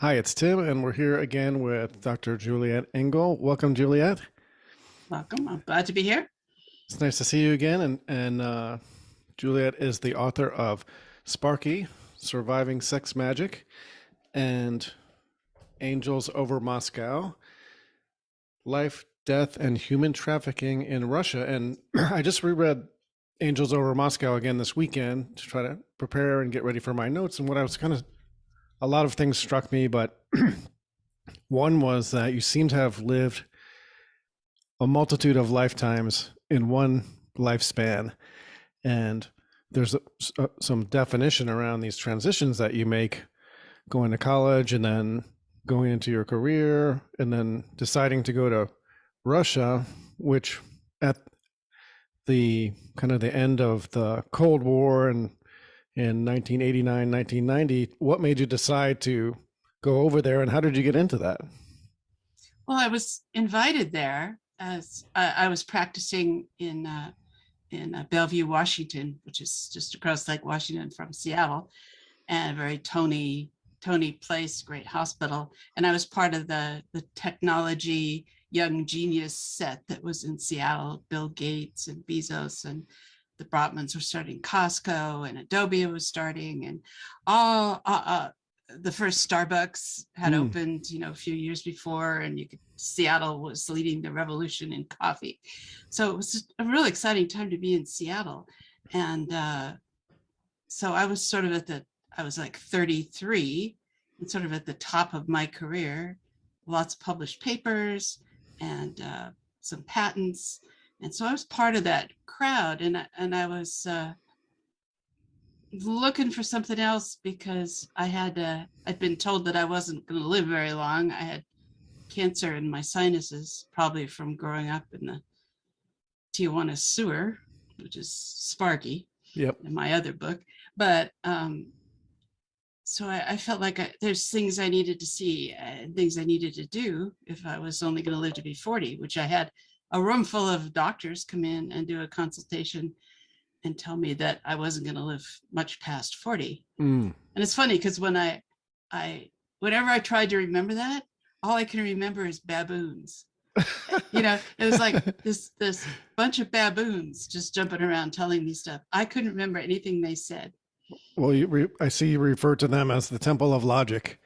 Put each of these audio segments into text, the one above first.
Hi, it's Tim, and we're here again with Dr. Juliette Engel. Welcome, Juliette. Welcome. I'm glad to be here. It's nice to see you again. And Juliette is the author of Sparky, Surviving Sex Magic, and Angels Over Moscow, Life, Death, and Human Trafficking in Russia. And I just reread Angels Over Moscow again this weekend to try to prepare and get ready for my notes. And what I was a lot of things struck me, but one was that you seem to have lived a multitude of lifetimes in one lifespan. And there's some definition around these transitions that you make going to college and then going into your career and then deciding to go to Russia, which at the the end of the Cold War and in 1989, 1990, what made you decide to go over there and how did you get into that? Well, I was invited there as I was practicing in Bellevue, Washington, which is just across Lake Washington from Seattle, and a very Tony place, great hospital. And I was part of the technology young genius set that was in Seattle. Bill Gates and Bezos and the Brotmans were starting Costco, and Adobe was starting, and all the first Starbucks had Mm. opened, a few years before, and Seattle was leading the revolution in coffee. So it was a really exciting time to be in Seattle. And so I was I was like 33 and sort of at the top of my career, lots of published papers and some patents. And so I was part of that crowd, and I was looking for something else because I'd been told that I wasn't going to live very long. I had cancer in my sinuses, probably from growing up in the Tijuana sewer, which is Sparky Yep. in my other book. But so I felt like there's things I needed to see and things I needed to do if I was only going to live to be 40, which I had a room full of doctors come in and do a consultation and tell me that I wasn't going to live much past 40. Mm. And it's funny because whenever I tried to remember that, all I can remember is baboons. It was like this bunch of baboons just jumping around telling me stuff. I couldn't remember anything they said. Well, I see you refer to them as the Temple of Logic.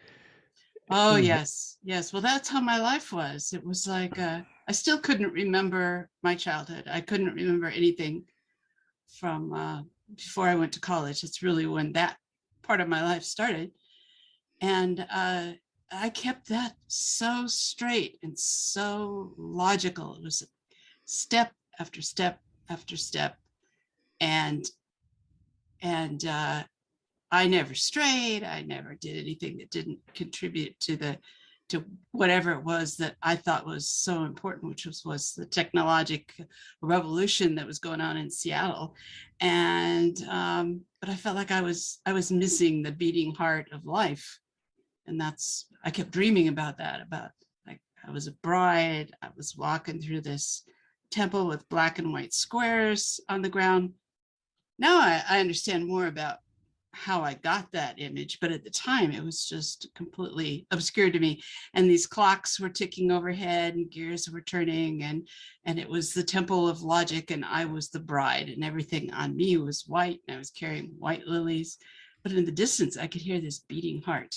Oh, Mm. yes. Yes. Well, that's how my life was. It was like I still couldn't remember my childhood. I couldn't remember anything from before I went to college. It's really when that part of my life started. And I kept that so straight and so logical. It was step after step after step. And and I never strayed. I never did anything that didn't contribute to whatever it was that I thought was so important, which was the technological revolution that was going on in Seattle. And but I felt like I was missing the beating heart of life, and I kept dreaming about that. About like I was a bride. I was walking through this temple with black and white squares on the ground. Now I understand more about how I got that image, but at the time it was just completely obscure to me. And these clocks were ticking overhead and gears were turning, and it was the temple of logic, and I was the bride, and everything on me was white, and I was carrying white lilies. But in the distance, I could hear this beating heart.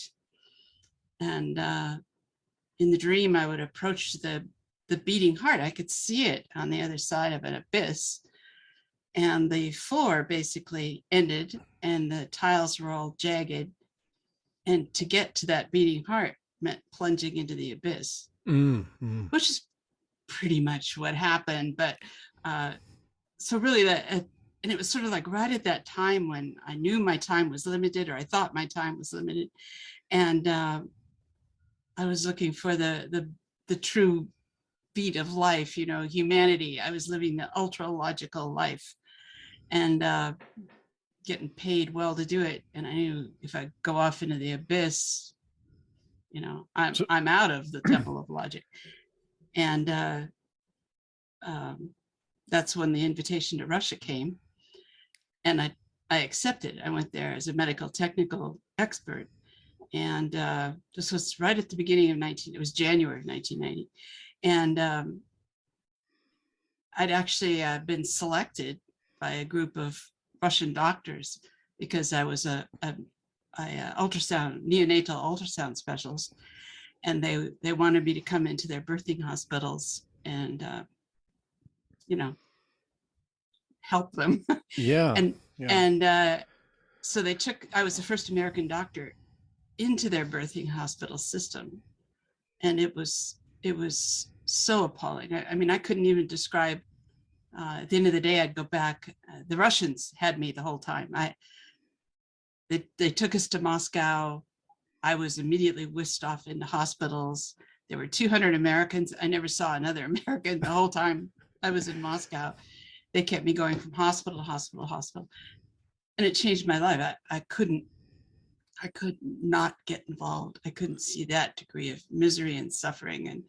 And in the dream, I would approach the beating heart. I could see it on the other side of an abyss, and the floor basically ended and the tiles were all jagged, and to get to that beating heart meant plunging into the abyss, Mm. Mm. which is pretty much what happened. But so really and it was sort of like right at that time when I knew my time was limited, or I thought my time was limited, and I was looking for the true beat of life, humanity. I was living the ultra logical life, and getting paid well to do it. And I knew if I go off into the abyss, So, I'm out of the temple of logic. And um, that's when the invitation to Russia came, and I accepted. I went there as a medical technical expert, And this was right at the beginning of it was January of 1990. And I'd actually been selected by a group of Russian doctors because I was a neonatal ultrasound specialist, and they wanted me to come into their birthing hospitals and help them. Yeah. and Yeah. and so I was the first American doctor into their birthing hospital system, and it was so appalling. I mean, I couldn't even describe. At the end of the day, I'd go back. The Russians had me the whole time. They took us to Moscow. I was immediately whisked off into hospitals. There were 200 Americans. I never saw another American the whole time I was in Moscow. They kept me going from hospital to hospital to hospital, and it changed my life. I could not get involved. I couldn't see that degree of misery and suffering,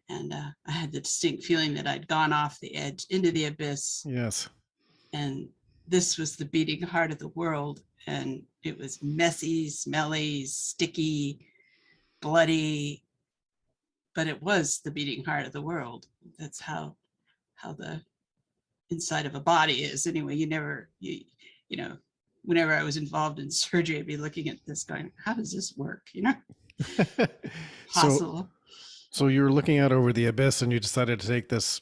and I had the distinct feeling that I'd gone off the edge into the abyss. Yes. And this was the beating heart of the world. And it was messy, smelly, sticky, bloody, but it was the beating heart of the world. That's how the inside of a body is. Anyway, whenever I was involved in surgery, I'd be looking at this going, how does this work? Possible. So you were looking out over the abyss and you decided to take this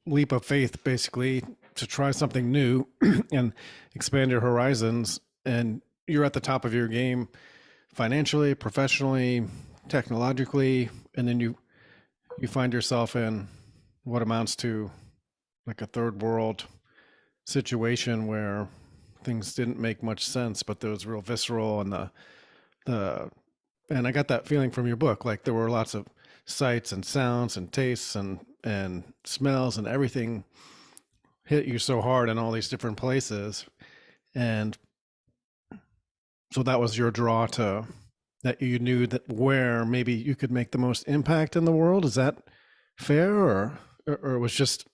leap of faith, basically, to try something new and expand your horizons. And you're at the top of your game financially, professionally, technologically. And then you find yourself in what amounts to like a third world situation where things didn't make much sense, but there was real visceral, and and I got that feeling from your book. Like there were lots of sights and sounds and tastes and smells, and everything hit you so hard in all these different places. And so that was your draw to that. You knew that where maybe you could make the most impact in the world. Is that fair, or it was just,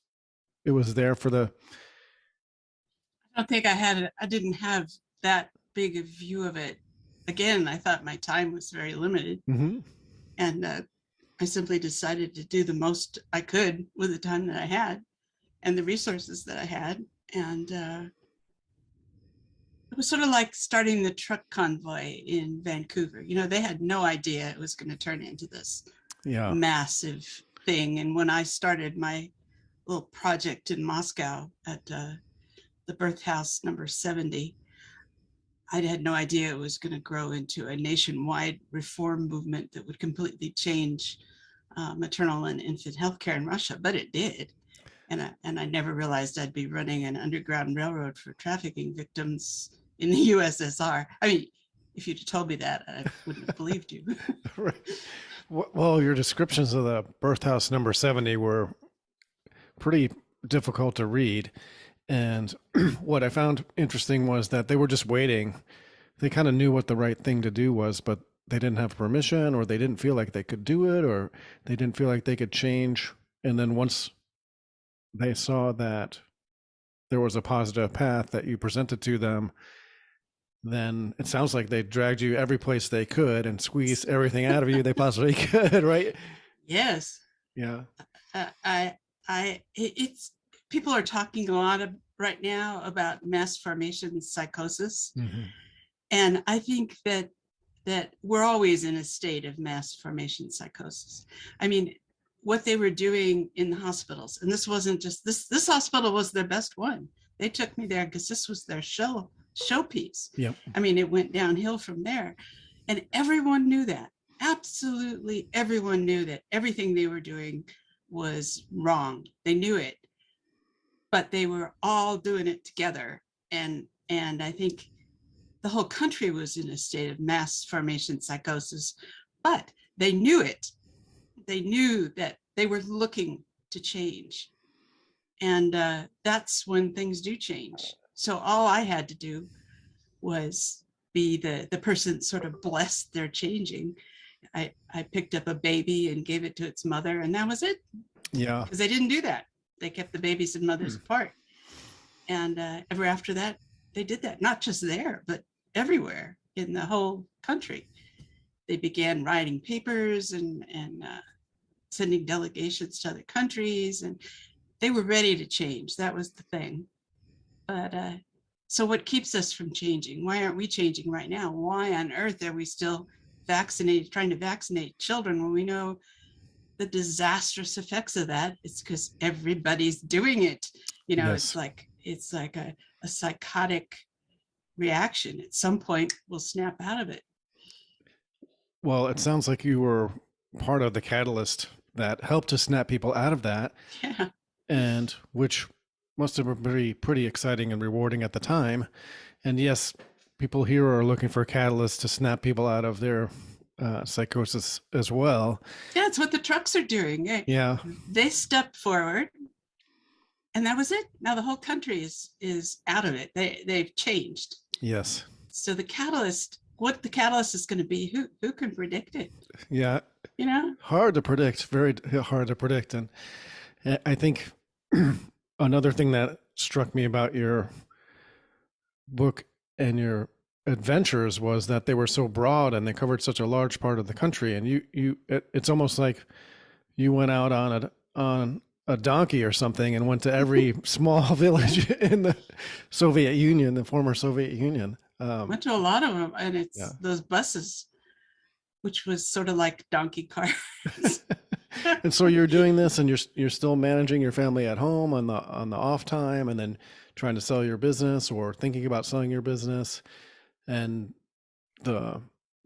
it was there for the... I don't think I didn't have that big a view of it. Again, I thought my time was very limited. Mm-hmm. And I simply decided to do the most I could with the time that I had and the resources that I had. And it was sort of like starting the truck convoy in Vancouver. They had no idea it was going to turn into this massive thing. And when I started my little project in Moscow at the birth house number 70, I had no idea it was going to grow into a nationwide reform movement that would completely change maternal and infant healthcare in Russia, but it did. And I never realized I'd be running an underground railroad for trafficking victims in the USSR. I mean, if you'd told me that, I wouldn't have believed you. Right. Well, your descriptions of the birth house number 70 were pretty difficult to read. And what I found interesting was that they were just waiting. They kind of knew what the right thing to do was, but they didn't have permission, or they didn't feel like they could do it, or they didn't feel like they could change. And then once they saw that there was a positive path that you presented to them, then it sounds like they dragged you every place they could and squeezed everything out of you they possibly could, right? Yes. Yeah. It's people are talking a lot right now about mass formation psychosis. Mm-hmm. And I think that we're always in a state of mass formation psychosis. I mean, what they were doing in the hospitals, and this wasn't just this hospital was their best one. They took me there because this was their showpiece. Yep. I mean, it went downhill from there. And everyone knew that. Absolutely everyone knew that everything they were doing was wrong. They knew it. But they were all doing it together. And I think the whole country was in a state of mass formation psychosis, but they knew it. They knew that they were looking to change. And that's when things do change. So all I had to do was be the person sort of blessed their changing. I picked up a baby and gave it to its mother, and that was it. Yeah. Because they didn't do that. They kept the babies and mothers apart. And ever after that, they did that, not just there, but everywhere in the whole country. they began writing papers and sending delegations to other countries, and they were ready to change. That was the thing. But so what keeps us from changing? Why aren't we changing right now? Why on earth are we still trying to vaccinate children when we know the disastrous effects of that? It's because everybody's doing it. Yes. It's like a psychotic reaction. At some point, we'll snap out of it. Well, it sounds like you were part of the catalyst that helped to snap people out of that, Yeah. and which must have been pretty exciting and rewarding at the time. And yes, people here are looking for catalysts to snap people out of their psychosis as well. Yeah, it's what the trucks are doing. Yeah. They stepped forward, and that was it. Now the whole country is out of it. They've changed. Yes. So the catalyst, what the catalyst is going to be, who can predict it? Yeah. Hard to predict, very hard to predict. And I think another thing that struck me about your book and your adventures was that they were so broad and they covered such a large part of the country. And it's almost like you went out on a donkey or something and went to every small village in the Soviet Union, the former Soviet Union. Went to a lot of them, and it's those buses, which was sort of like donkey cars. And so you're doing this, and you're still managing your family at home on the off time, and then trying to sell your business or thinking about selling your business. And the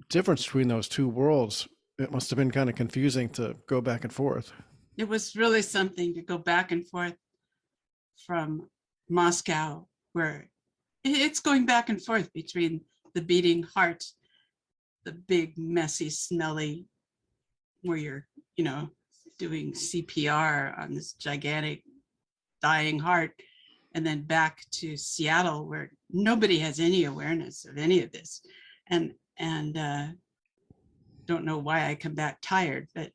difference between those two worlds, it must have been kind of confusing to go back and forth. It was really something to go back and forth from Moscow, where it's going back and forth between the beating heart, the big, messy, smelly, where you're, doing CPR on this gigantic dying heart, and then back to Seattle, where nobody has any awareness of any of this, and don't know why I come back tired, but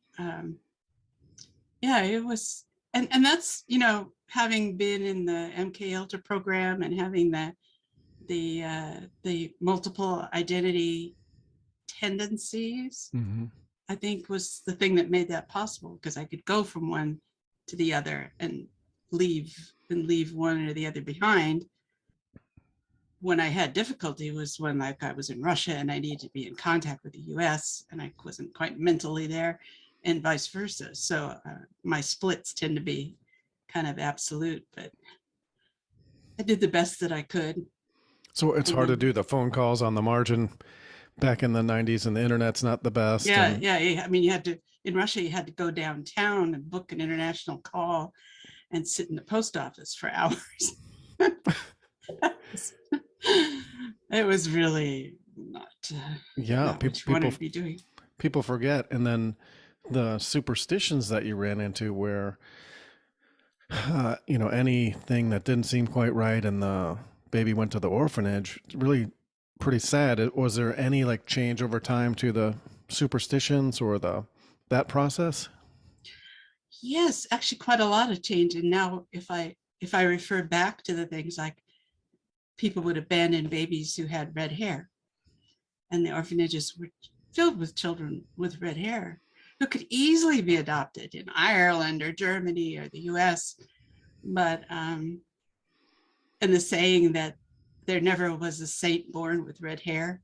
it was, and that's, having been in the MK Ultra program and having the multiple identity tendencies, Mm-hmm. I think was the thing that made that possible, because I could go from one to the other and leave one or the other behind. When I had difficulty was when I was in Russia and I needed to be in contact with the US and I wasn't quite mentally there, and vice versa. So my splits tend to be kind of absolute, but I did the best that I could. So it's hard to do the phone calls on the margin back in the 90s, and the internet's not the best. Yeah. I mean, you had to, in Russia, you had to go downtown and book an international call and sit in the post office for hours. It was really not what you wanted to be doing. People forget. And then the superstitions that you ran into where, anything that didn't seem quite right and the baby went to the orphanage, really pretty sad. Was there any change over time to the superstitions or that process? Yes, actually quite a lot of change. And now if I refer back to the things like people would abandon babies who had red hair, and the orphanages were filled with children with red hair who could easily be adopted in Ireland or Germany or the US. But and the saying that there never was a saint born with red hair,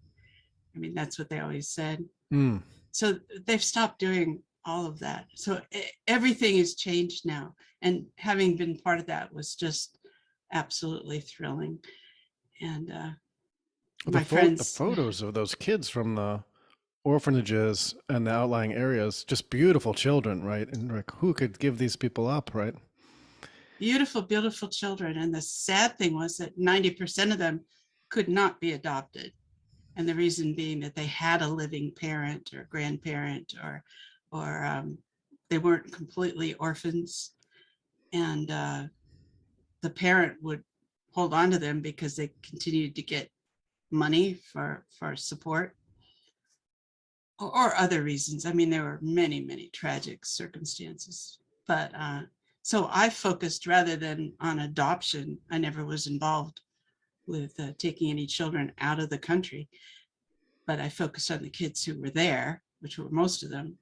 I mean, that's what they always said. So they've stopped doing all of that. So everything has changed now. And having been part of that was just absolutely thrilling. And my friends, the photos of those kids from the orphanages and the outlying areas, just beautiful children, right? And who could give these people up, right? Beautiful, beautiful children. And the sad thing was that 90% of them could not be adopted. And the reason being that they had a living parent or grandparent, or they weren't completely orphans. And the parent would hold on to them because they continued to get money for support, or other reasons. I mean, there were many, many tragic circumstances. But so I focused, rather than on adoption, I never was involved with taking any children out of the country. but I focused on the kids who were there, which were most of them,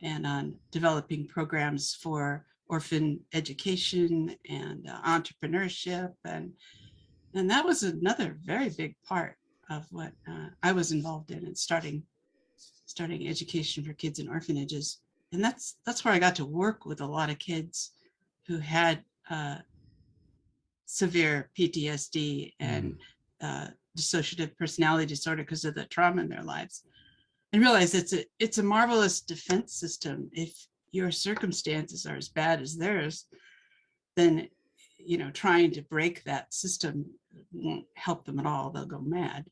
and on developing programs for orphan education and entrepreneurship. And that was another very big part of what I was involved in starting education for kids in orphanages. And that's where I got to work with a lot of kids who had severe PTSD and dissociative personality disorder because of the trauma in their lives, and realize it's a marvelous defense system. If your circumstances are as bad as theirs, then trying to break that system won't help them at all. They'll go mad.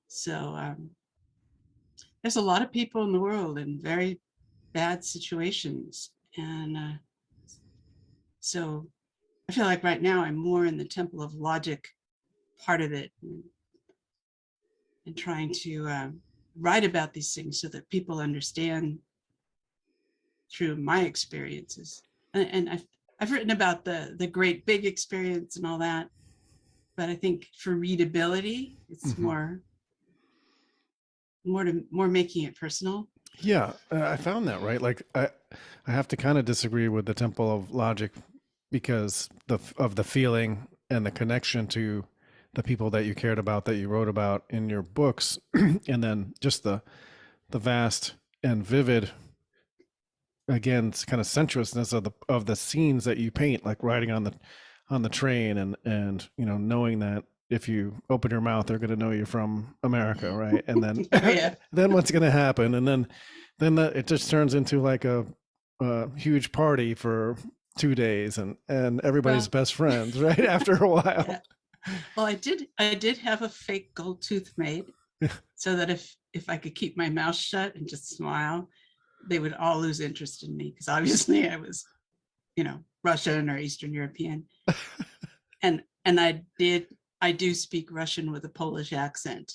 So there's a lot of people in the world in very bad situations, and so I feel like right now I'm more in the temple of logic part of it, and trying to write about these things so that people understand through my experiences. And I've written about the great big experience and all that, but I think for readability, it's more making it personal. Yeah, I found that, right. Like I have to kind of disagree with the temple of logic because of the feeling and the connection to the people that you cared about, that you wrote about in your books, and then just the vast and vivid, again, kind of sensuousness of the scenes that you paint, like riding on the train and knowing that if you open your mouth, they're going to know you're from America, right? And then Yeah. then what's going to happen? And then it just turns into like a huge party for 2 days, and everybody's best friends, right? After a while. Yeah. Well, I did have a fake gold tooth made so that if I could keep my mouth shut and just smile, they would all lose interest in me, because obviously I was, Russian or Eastern European. and I do speak Russian with a Polish accent,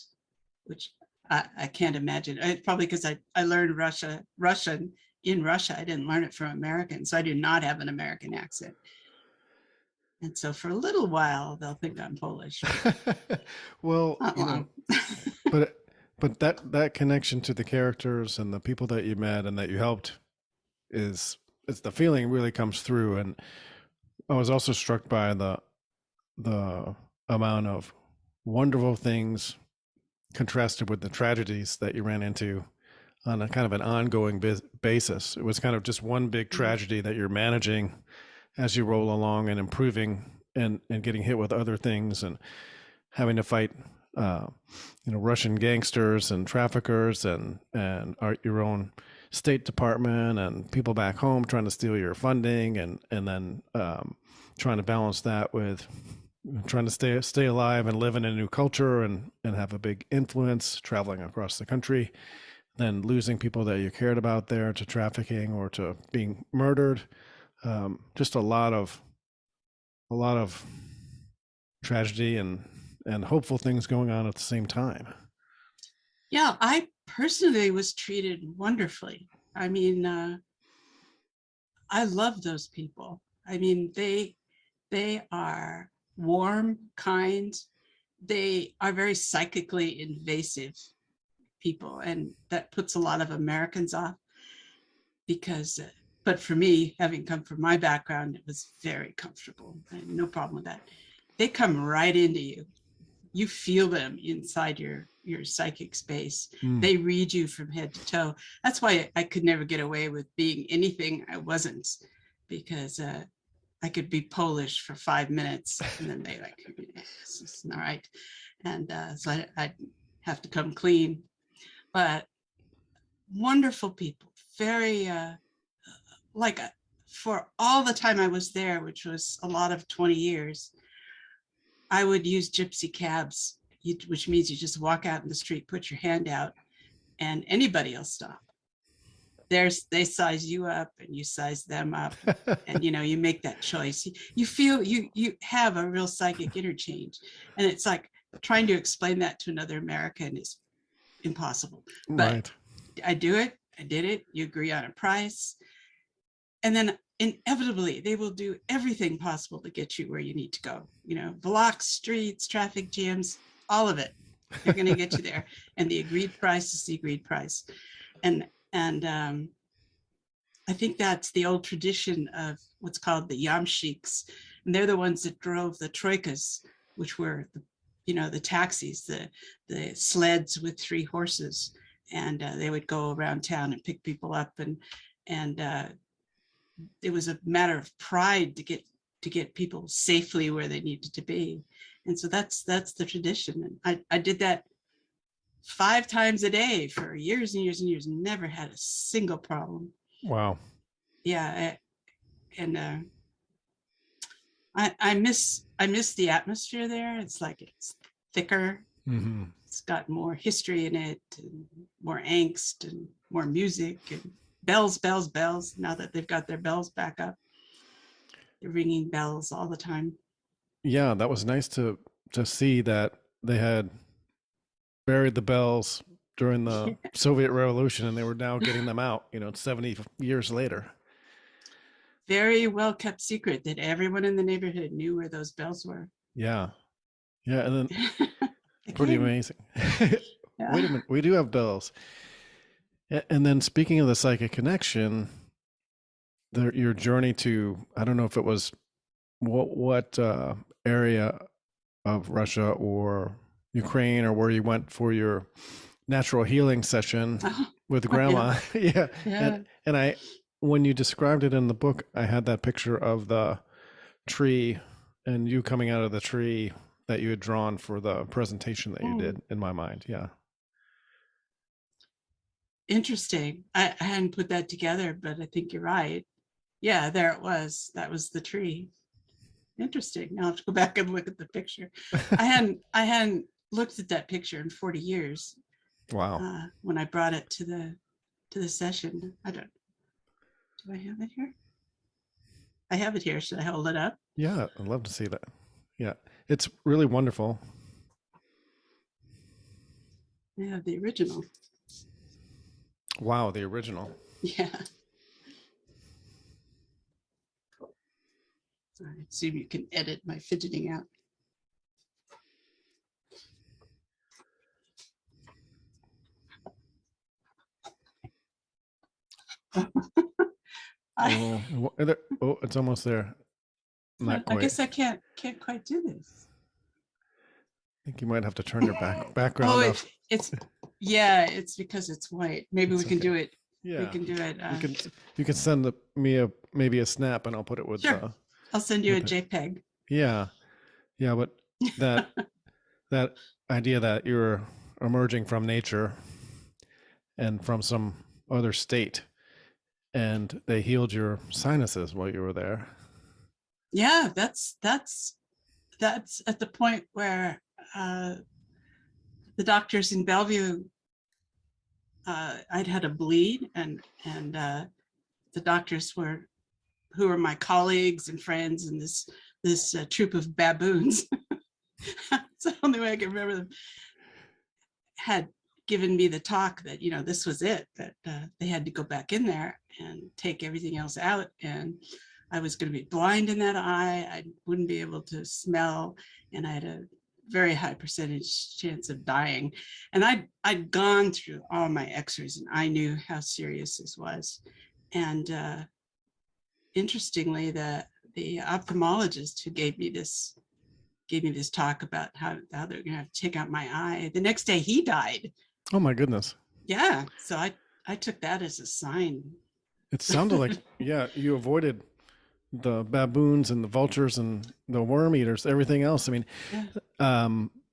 which I can't imagine. It's probably because I learned Russian in Russia. I didn't learn it from Americans, so I do not have an American accent. And so for a little while, they'll think I'm Polish. Well, not long. but that connection to the characters and the people that you met and that you helped is the feeling really comes through. And I was also struck by the amount of wonderful things contrasted with the tragedies that you ran into on a kind of an ongoing basis. It was kind of just one big tragedy that you're managing as you roll along and improving and getting hit with other things and having to fight, Russian gangsters and traffickers and your own State Department and people back home trying to steal your funding and then trying to balance that with trying to stay alive and live in a new culture and have a big influence traveling across the country, then losing people that you cared about there to trafficking or to being murdered. Just a lot of tragedy and hopeful things going on at the same time. Yeah, I personally was treated wonderfully. I mean, I love those people. I mean, they are warm, kind. They are very psychically invasive people, and that puts a lot of Americans off because but for me, having come from my background, it was very comfortable. I had no problem with that. They come right into you. You feel them inside your psychic space. They read you from head to toe. That's why I could never get away with being anything I wasn't, because I could be Polish for 5 minutes and then they like, this is all right. And so I'd have to come clean. But wonderful people, very, for all the time I was there, which was a lot of 20 years, I would use gypsy cabs, which means you just walk out in the street, put your hand out, and anybody will stop. They size you up and you size them up, and you make that choice. You feel you have a real psychic interchange, and it's like trying to explain that to another American is impossible. But right. I do it. I did it. You agree on a price, and then inevitably they will do everything possible to get you where you need to go. Blocks, streets, traffic jams, all of it. They're going to get you there. And the agreed price is the agreed price. And I think that's the old tradition of what's called the yamshiks. And they're the ones that drove the troikas, which were the taxis, the sleds with 3 horses. And they would go around town and pick people up. And it was a matter of pride to get people safely where they needed to be. And so that's the tradition. And I did that 5 times a day for years and years and years, and never had a single problem. Wow. Yeah. And I miss the atmosphere there. It's like it's thicker. Mm-hmm. It's got more history in it, and more angst, and more music, and bells, bells, bells. Now that they've got their bells back up, they're ringing bells all the time. Yeah, that was nice to see that they had buried the bells during the Soviet Revolution, and they were now getting them out, 70 years later. Very well kept secret that everyone in the neighborhood knew where those bells were. Yeah. Yeah, and then pretty amazing. Yeah. Wait a minute, we do have bells. And then speaking of the psychic connection, your journey to, I don't know if it was what area of Russia or Ukraine, or where you went for your natural healing session with grandma. Yeah. And when you described it in the book, I had that picture of the tree and you coming out of the tree that you had drawn for the presentation that you did in my mind. Yeah. Interesting. I hadn't put that together, but I think you're right. Yeah, there it was. That was the tree. Interesting. Now I have to go back and look at the picture. I hadn't looked at that picture in 40 years. Wow. When I brought it to the session. Do I have it here? I have it here. Should I hold it up? Yeah, I'd love to see that. Yeah, it's really wonderful. I have the original. Wow, the original. Yeah. I assume you can edit my fidgeting out. It's almost there. Not quite. I guess I can't quite do this. I think you might have to turn your background off. It's because it's white. Maybe we can do it. Yeah, we can do it. You can send me maybe a snap, and I'll put it with. Sure. I'll send you a JPEG. Yeah, but that idea that you're emerging from nature and from some other state, and they healed your sinuses while you were there. Yeah, that's at the point where the doctors in Bellevue, I'd had a bleed, and the doctors who were my colleagues and friends, and this troop of baboons. It's the only way I can remember them. Had given me the talk that this was it, that they had to go back in there and take everything else out, and I was going to be blind in that eye. I wouldn't be able to smell, and I had a very high percentage chance of dying. And I'd gone through all my x-rays, and I knew how serious this was. And interestingly, the ophthalmologist who gave me this talk about how they're going to have to take out my eye, the next day he died. Oh my goodness. Yeah. So I took that as a sign. It sounded like, you avoided the baboons and the vultures and the worm eaters, everything else. I mean,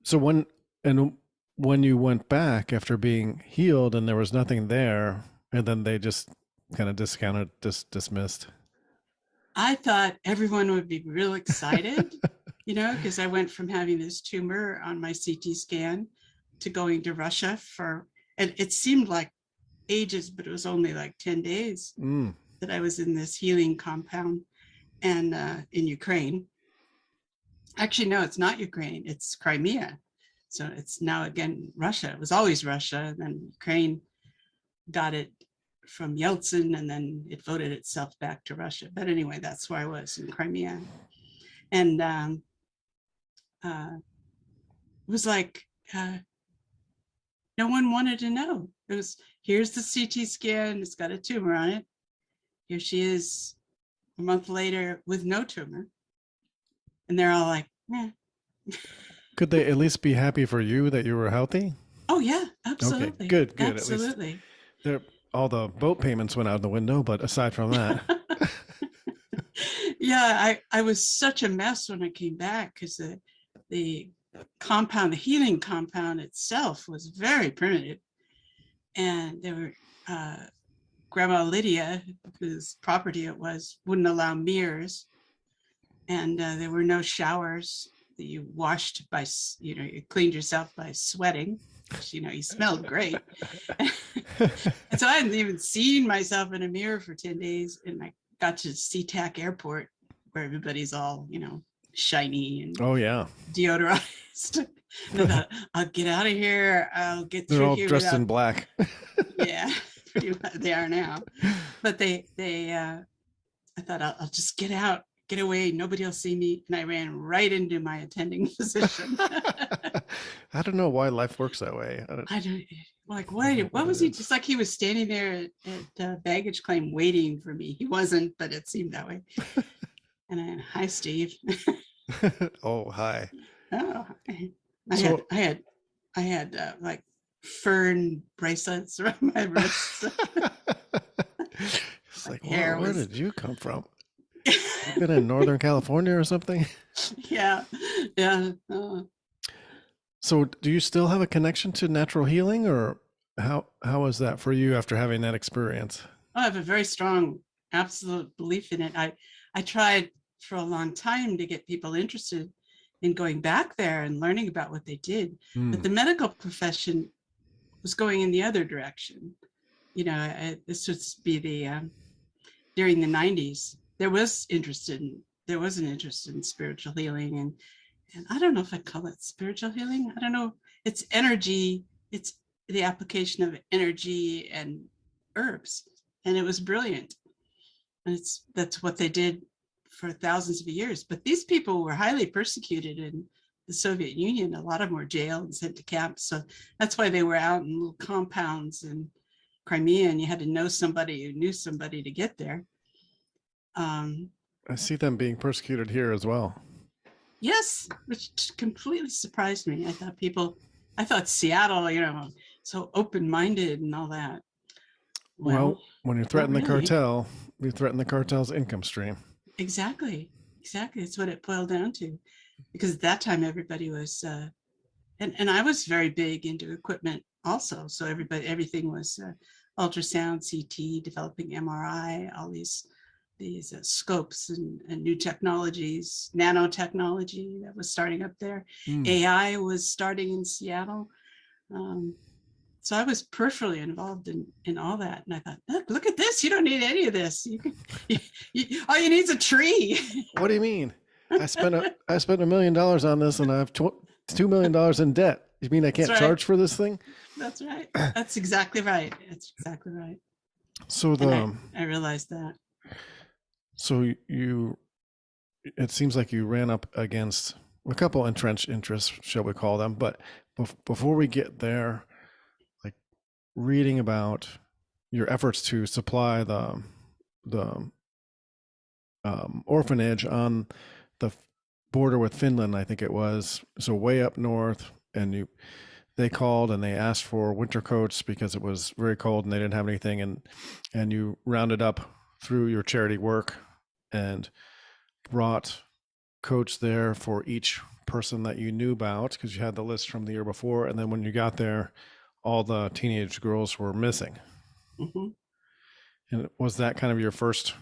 so when you went back after being healed and there was nothing there, and then they just kind of discounted, dismissed. I thought everyone would be real excited, because I went from having this tumor on my CT scan to going to Russia and it seemed like ages, but it was only like 10 days that I was in this healing compound. And in Ukraine. Actually, no, it's not Ukraine, it's Crimea. So it's now again Russia. It was always Russia, and then Ukraine got it from Yeltsin, and then it voted itself back to Russia. But anyway, that's where I was, in Crimea. And it was like no one wanted to know. It was, here's the CT scan, it's got a tumor on it. Here she is a month later with no tumor. And they're all like, eh. Could they at least be happy for you that you were healthy? Oh yeah, Okay, absolutely. good. At least Absolutely. all the boat payments went out the window, but aside from that, Yeah, I was such a mess when I came back because the compound, the healing compound itself was very primitive. And there were Grandma Lydia, whose property it was, wouldn't allow mirrors. And there were no showers that you washed by, you cleaned yourself by sweating. You smelled great. And so I hadn't even seen myself in a mirror for 10 days. And I got to SeaTac Airport where everybody's all, shiny and oh yeah, deodorized. And I thought, I'll get out of here. I'll get through they're all here dressed in black. Yeah, pretty much they are now. But I thought I'll just get out, get away. Nobody will see me. And I ran right into my attending physician. I don't know why life works that way. I don't like, what was he? Just like he was standing there at baggage claim waiting for me. He wasn't, but it seemed that way. And hi, Steve. Oh, hi. Oh, I had like fern bracelets around my wrists. It's like, where did you come from? You've been in Northern California or something? Yeah. So do you still have a connection to natural healing, or how was that for you after having that experience? I have a very strong, absolute belief in it. I tried for a long time to get people interested in going back there and learning about what they did. But the medical profession was going in the other direction. This would be during the 90s, there was an interest in spiritual healing. And I don't know if I'd call it spiritual healing. I don't know. It's energy. It's the application of energy and herbs. And it was brilliant. And that's what they did for thousands of years. But these people were highly persecuted in the Soviet Union. A lot of them were jailed and sent to camps. So that's why they were out in little compounds in Crimea, and you had to know somebody who knew somebody to get there. I see them being persecuted here as well. Yes, which completely surprised me. I thought Seattle, so open-minded and all that. Well, when you threaten the cartel, you threaten the cartel's income stream. Exactly. That's what it boiled down to. Because at that time, everybody was, and I was very big into equipment also. So everything was ultrasound, CT, developing MRI, all these scopes and new technologies, nanotechnology that was starting up there. AI was starting in Seattle. So I was peripherally involved in all that. And I thought, look at this. You don't need any of this. All you need is a tree. What do you mean? I spent $1 million on this and I have $2 million in debt. You mean I can't charge for this thing? That's right. That's exactly right. So I realized that. So it seems like you ran up against a couple entrenched interests, shall we call them? But before we get there, like reading about your efforts to supply the orphanage on the border with Finland, I think it was, so way up north, and they called and they asked for winter coats because it was very cold and they didn't have anything, and you rounded up through your charity work and brought coats there for each person that you knew about because you had the list from the year before. And then when you got there, all the teenage girls were missing. Mm-hmm. And was that kind of your first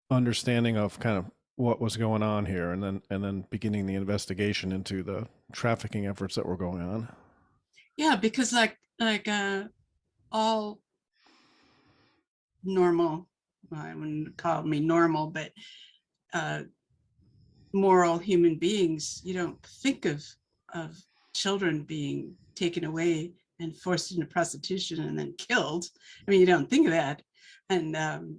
understanding of kind of what was going on here, and then beginning the investigation into the trafficking efforts that were going on? Yeah, because like all normal, I wouldn't call me normal, but moral human beings, you don't think of children being taken away and forced into prostitution and then killed. I mean, you don't think of that. And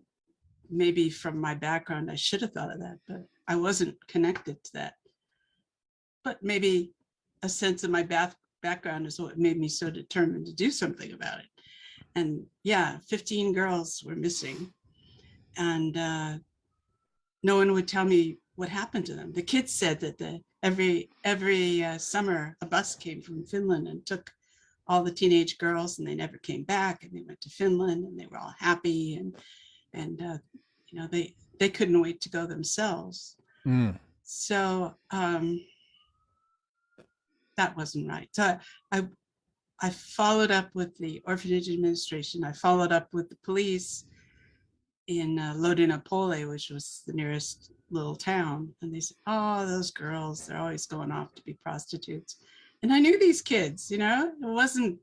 maybe from my background, I should have thought of that, but I wasn't connected to that. But maybe a sense of my background is what made me so determined to do something about it. And yeah, 15 girls were missing, and no one would tell me what happened to them. The kids said that every summer a bus came from Finland and took all the teenage girls, and they never came back. And they went to Finland, and they were all happy, and you know, they couldn't wait to go themselves. So that wasn't right. So I followed up with the orphanage administration. I followed up with the police in Lodinapole, which was the nearest little town. And they said, oh, those girls, they're always going off to be prostitutes. And I knew these kids, you know, it wasn't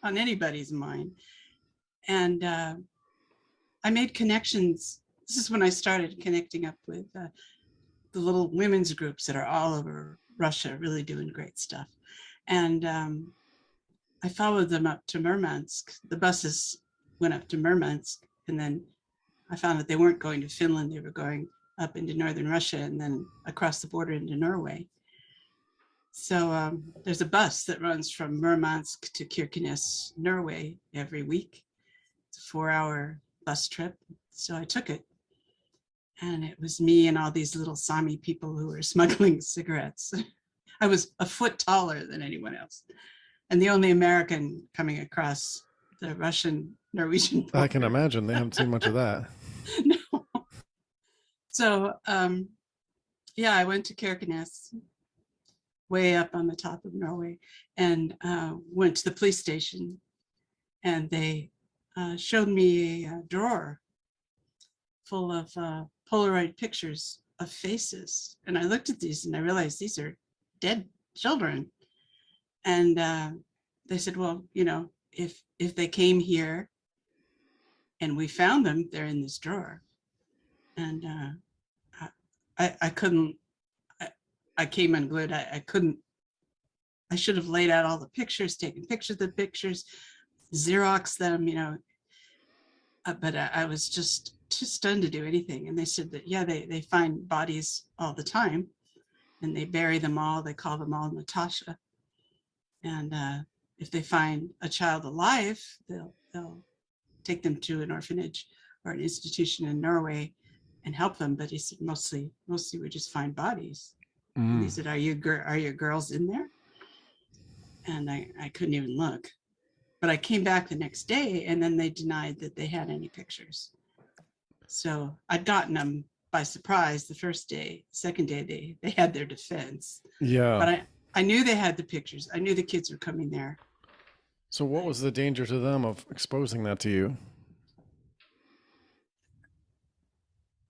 on anybody's mind. And I made connections. This is when I started connecting up with the little women's groups that are all over Russia, really doing great stuff. And I followed them up to Murmansk. The buses went up to Murmansk, and then I found that they weren't going to Finland. They were going up into northern Russia and then across the border into Norway. So there's a bus that runs from Murmansk to Kirkenes, Norway every week. It's a 4-hour bus trip. So I took it. And it was me and all these little Sami people who were smuggling cigarettes. I was a foot taller than anyone else, and the only American coming across the Russian-Norwegian border. I can imagine. They haven't seen much of that. No. So, yeah, I went to Kirkenes, way up on the top of Norway, and went to the police station, and they showed me a drawer full of Polaroid pictures of faces. And I looked at these and I realized these are dead children. And they said, well, you know, if they came here and we found them, they're in this drawer. And I couldn't, I came unglued. I couldn't, I should have laid out all the pictures, taken pictures of the pictures, Xerox them, you know, but I was just too stunned to do anything. And they said that, yeah, they find bodies all the time and they bury them all. They call them all Natasha. And if they find a child alive, they'll take them to an orphanage or an institution in Norway and help them. But he said, mostly we just find bodies. And he said, are your girls in there? And I couldn't even look. But I came back the next day and then they denied that they had any pictures. So I'd gotten them by surprise the first day. Second day, they had their defense. Yeah. But I knew they had the pictures. I knew the kids were coming there. So what was the danger to them of exposing that to you?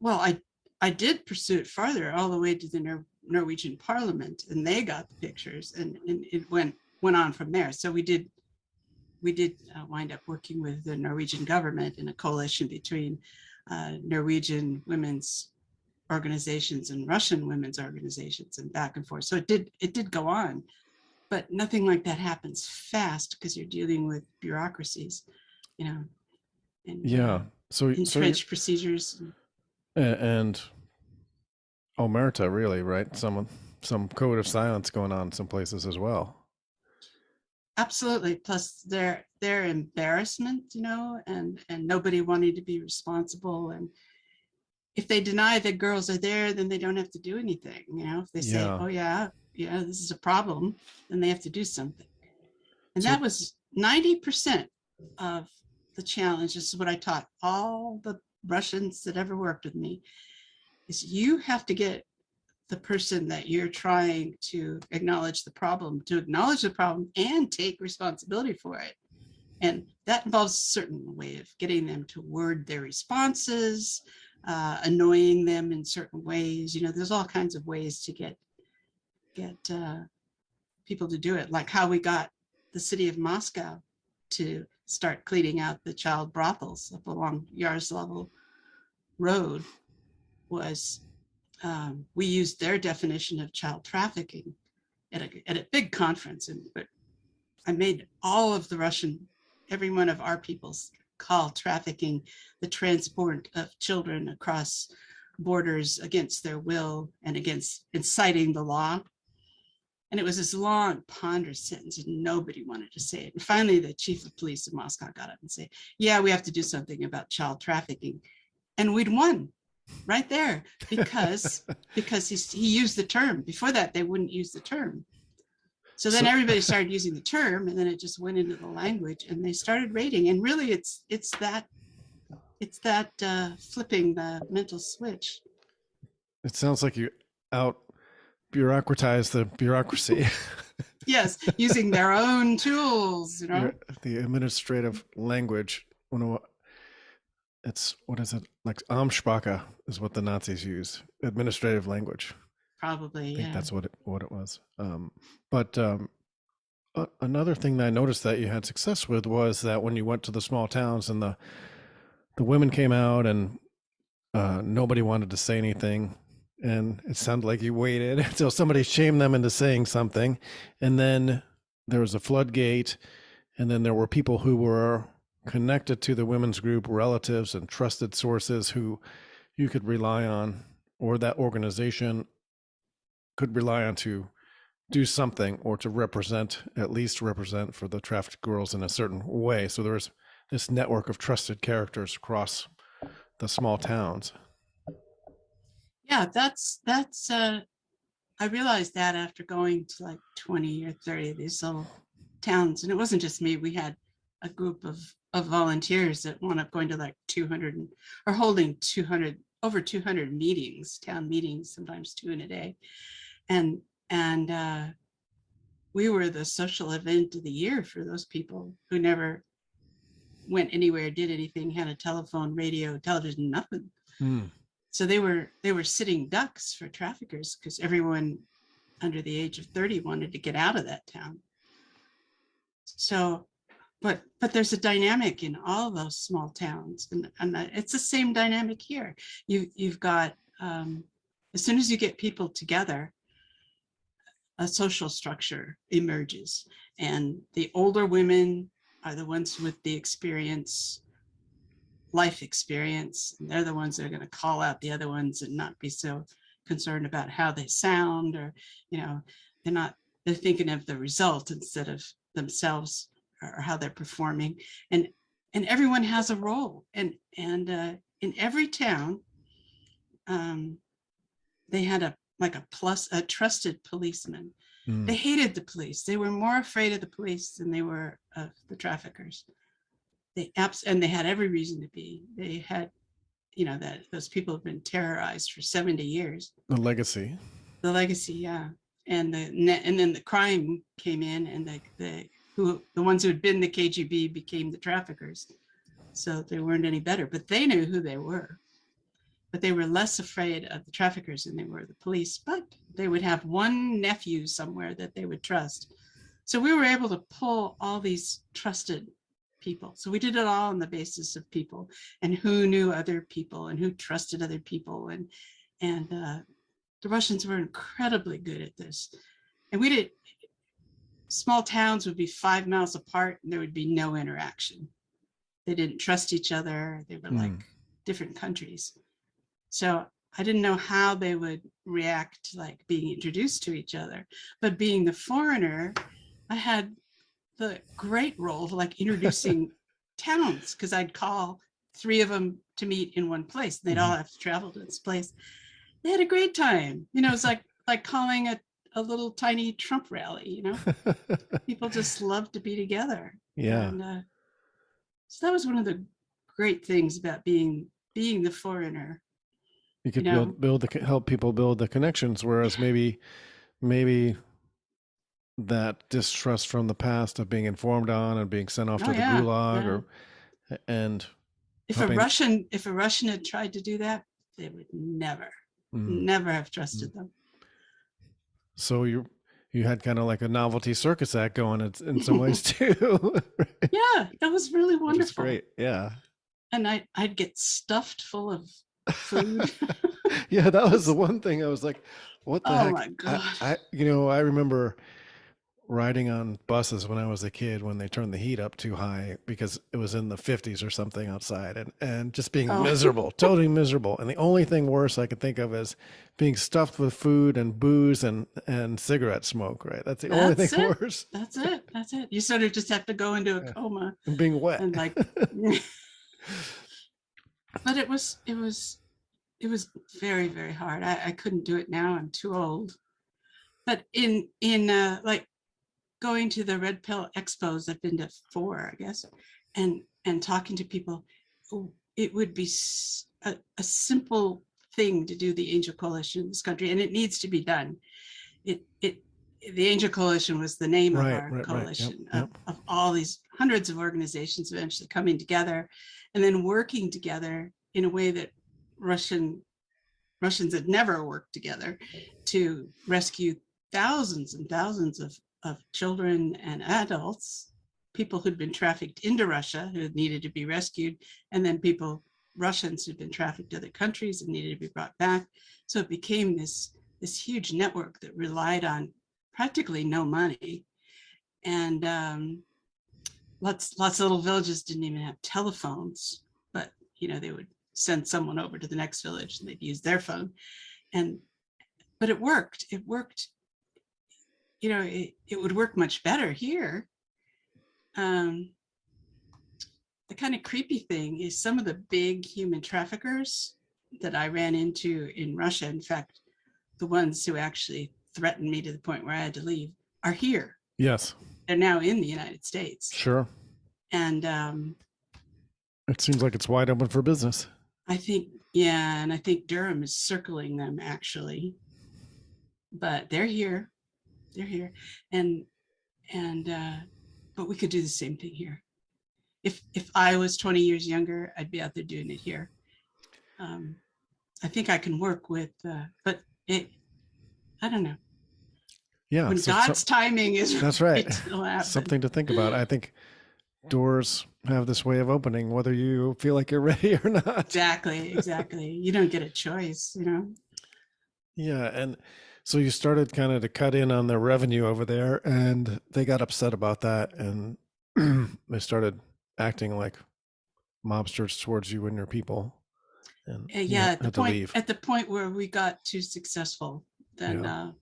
Well, I did pursue it farther all the way to the Norwegian Parliament, and they got the pictures, and it went on from there. So we did wind up working with the Norwegian government in a coalition between Norwegian women's organizations and Russian women's organizations, and back and forth. So it did go on, but nothing like that happens fast because you're dealing with bureaucracies, you know. And, yeah. So entrenched procedures. And omerta, really, right? Some code of silence going on in some places as well. Absolutely. Plus their embarrassment, you know, and nobody wanting to be responsible. And if they deny that girls are there, then they don't have to do anything. You know, if they say, oh yeah, this is a problem, then they have to do something. And that was 90% of the challenge. This is what I taught all the Russians that ever worked with me, is you have to get the person that you're trying to acknowledge the problem and take responsibility for it. And that involves a certain way of getting them to word their responses, annoying them in certain ways. You know, there's all kinds of ways to get people to do it, like how we got the city of Moscow to start cleaning out the child brothels up along Yaroslavl Road was we used their definition of child trafficking at a big conference, but I made all of every one of our peoples call trafficking the transport of children across borders against their will and against inciting the law. And it was this long, ponderous sentence, and nobody wanted to say it. And finally, the chief of police of Moscow got up and said, "Yeah, we have to do something about child trafficking." And we'd won right there because he used the term. Before that, they wouldn't use the term. So then everybody started using the term, and then it just went into the language, and they started rating. And really, it's that flipping the mental switch. It sounds like you out bureaucratize the bureaucracy. Yes, using their own tools, The administrative language. It's, what is it? Like Amtssprache is what the Nazis use. Administrative language. Probably, I think that's what it was. But another thing that I noticed that you had success with was that when you went to the small towns and the women came out and nobody wanted to say anything, and it sounded like you waited until somebody shamed them into saying something, and then there was a floodgate, and then there were people who were connected to the women's group, relatives and trusted sources who you could rely on, or that organization could rely on to do something or to at least represent for the trafficked girls in a certain way. So there was this network of trusted characters across the small towns. Yeah, that's I realized that after going to like 20 or 30 of these little towns. And it wasn't just me. We had a group of volunteers that wound up going to like 200 or holding over 200 meetings, town meetings, sometimes 2 in a day. And we were the social event of the year for those people who never went anywhere, did anything, had a telephone, radio, television, nothing. So they were sitting ducks for traffickers because everyone under the age of 30 wanted to get out of that town. So, but there's a dynamic in all those small towns, and it's the same dynamic here. You've got as soon as you get people together, a social structure emerges, and the older women are the ones with the life experience, and they're the ones that are going to call out the other ones and not be so concerned about how they sound, or they're thinking of the result instead of themselves or how they're performing, and everyone has a role, and in every town they had a trusted policeman. They hated the police. They were more afraid of the police than they were of the traffickers. And they had every reason to be. They had, that those people have been terrorized for 70 years. The legacy, yeah. And then the crime came in, and the ones who had been the KGB became the traffickers. So they weren't any better, but they knew who they were. But they were less afraid of the traffickers than they were the police. But they would have one nephew somewhere that they would trust. So we were able to pull all these trusted people. So we did it all on the basis of people and who knew other people and who trusted other people. And the Russians were incredibly good at this. And small towns would be 5 miles apart and there would be no interaction. They didn't trust each other. They were like different countries. So I didn't know how they would react to like being introduced to each other. But being the foreigner, I had the great role of like introducing towns, because I'd call 3 of them to meet in one place. They'd all have to travel to this place. They had a great time. It's like calling a little tiny Trump rally, People just love to be together. Yeah. And so that was one of the great things about being the foreigner. You could help people build the connections, whereas maybe that distrust from the past of being informed on and being sent off to the gulag, and if a Russian had tried to do that, they would never have trusted them. So you had kind of like a novelty circus act going in some ways too. Right? Yeah, that was really wonderful. That's great. Yeah. And I'd get stuffed full of food. Yeah, that was the one thing I was like, what the heck? My God. I remember riding on buses when I was a kid when they turned the heat up too high because it was in the 50s or something outside, and just being Oh, miserable, totally miserable. And the only thing worse I could think of is being stuffed with food and booze and cigarette smoke, right? That's the only thing that's it. worse. That's it. That's it. You sort of just have to go into a Yeah. coma And being wet. and like, but it was very, very hard. I couldn't do it now. I'm too old. But in like going to the Red Pill expos, I've been to 4, I guess, and talking to people, it would be a simple thing to do the Angel Coalition in this country, and it needs to be done. It the Angel Coalition was the name of Right, our right, right. Yep, coalition yep. of all these hundreds of organizations eventually coming together and then working together in a way that Russians had never worked together to rescue thousands and thousands of children and adults, people who'd been trafficked into Russia who needed to be rescued, and then Russians who'd been trafficked to other countries and needed to be brought back. So it became this huge network that relied on practically no money. And lots of little villages didn't even have telephones, but they would send someone over to the next village and they'd use their phone. But it worked. It would work much better here. The kind of creepy thing is some of the big human traffickers that I ran into in Russia, in fact, the ones who actually threatened me to the point where I had to leave, are here. Yes. They're now in the United States. Sure. And it seems like it's wide open for business. I think Durham is circling them actually, but they're here, and but we could do the same thing here. If I was 20 years younger, I'd be out there doing it here. I think I can work with, but I don't know. Yeah, when God's timing is that's right. Something to think about. I think doors have this way of opening, whether you feel like you're ready or not. Exactly. You don't get a choice, Yeah, and so you started kind of to cut in on their revenue over there, and they got upset about that, and they started acting like mobsters towards you and your people. And at the point where we got too successful, then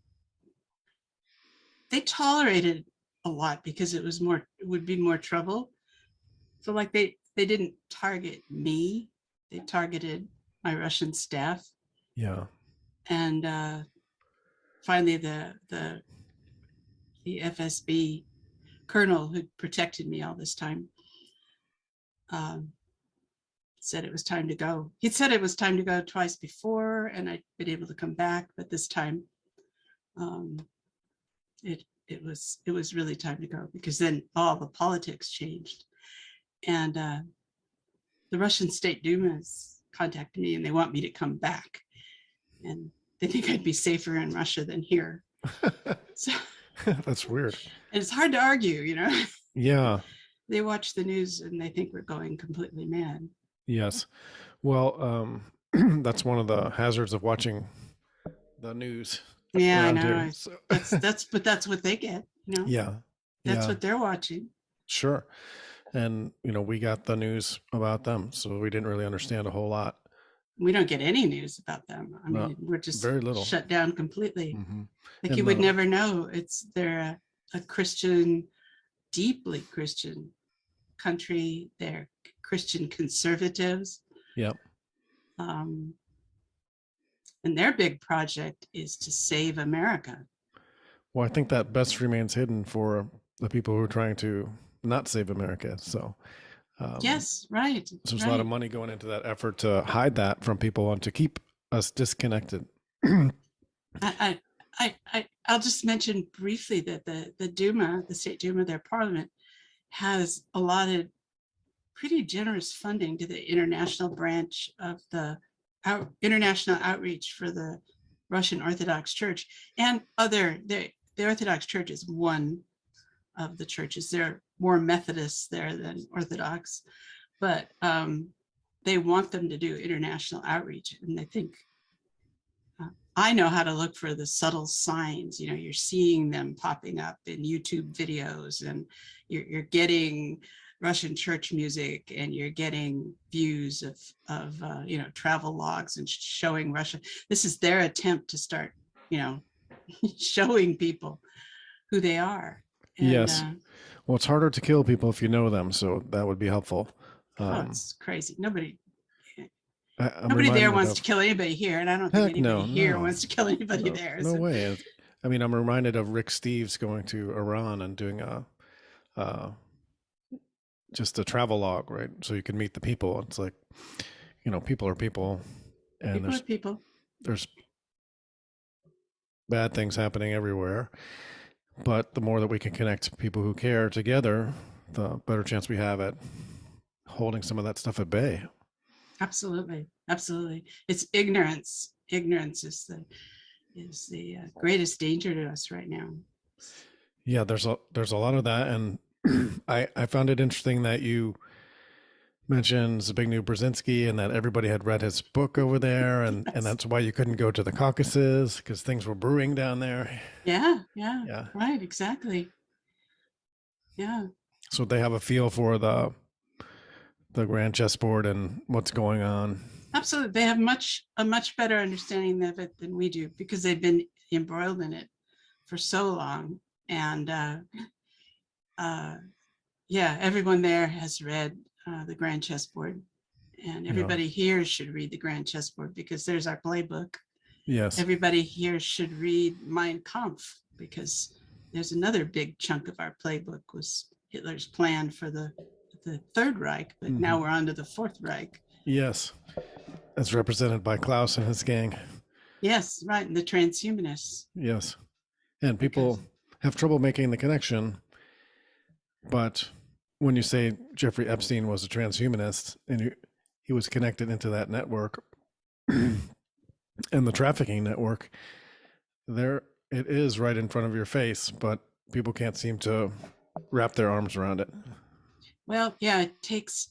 they tolerated a lot because it would be more trouble. So like they didn't target me, they targeted my Russian staff. Yeah. And finally the FSB colonel who protected me all this time said it was time to go. He'd said it was time to go twice before, and I'd been able to come back, but this time it was really time to go, because then all the politics changed, and the Russian State Duma has contacted me and they want me to come back, and they think I'd be safer in Russia than here. So that's weird. And it's hard to argue, Yeah. They watch the news and they think we're going completely mad. Yes. Well, that's one of the hazards of watching the news. Yeah, I know. So. That's what they get, Yeah. That's what they're watching. Sure. And, we got the news about them, so we didn't really understand a whole lot. We don't get any news about them. I mean, we're just very little shut down completely. Mm-hmm. Like you would never know. They're a Christian, deeply Christian country. They're Christian conservatives. Yep. And their big project is to save America. Well, I think that best remains hidden for the people who are trying to not save America. So yes, right. So there's a lot of money going into that effort to hide that from people and to keep us disconnected. I'll just mention briefly that the Duma, the State Duma, their parliament, has allotted pretty generous funding to the international branch of the international outreach for the Russian Orthodox Church and the Orthodox Church is one of the churches. There are more Methodists there than Orthodox, but they want them to do international outreach, and they think I know how to look for the subtle signs. You're seeing them popping up in YouTube videos, and you're getting Russian church music, and you're getting views of travel logs and showing Russia. This is their attempt to start, showing people who they are. And Yes. Well, it's harder to kill people if you know them, so that would be helpful. it's crazy. Nobody I'm Nobody there reminded wants of to kill anybody here, and I don't think heck anybody no, here no, wants to kill anybody no, there. no So. way. I mean, I'm reminded of Rick Steves going to Iran and doing uh, just a travel log, right? So you can meet the people. It's like, people are people, and People are people. there's bad things happening everywhere. But the more that we can connect people who care together, the better chance we have at holding some of that stuff at bay. Absolutely, absolutely. It's ignorance. Ignorance is the greatest danger to us right now. Yeah, there's a lot of that, and I found it interesting that you mentioned Zbigniew Brzezinski and that everybody had read his book over there, and Yes. and that's why you couldn't go to the Caucasus because things were brewing down there. Yeah, right, exactly. Yeah, So they have a feel for the grand chessboard and what's going on. absolutely. They have a much better understanding of it than we do, because they've been embroiled in it for so long. And yeah, everyone there has read the Grand Chessboard, and everybody here should read the Grand Chessboard, because there's our playbook. Yes. Everybody here should read Mein Kampf, because there's another big chunk of our playbook was Hitler's plan for the Third Reich, but now we're on to the Fourth Reich. Yes, as represented by Klaus and his gang. Yes, right, and the transhumanists. Yes, and people have trouble making the connection, but when you say Jeffrey Epstein was a transhumanist and he was connected into that network and the trafficking network, there it is right in front of your face, but people can't seem to wrap their arms around it. Well, yeah, it takes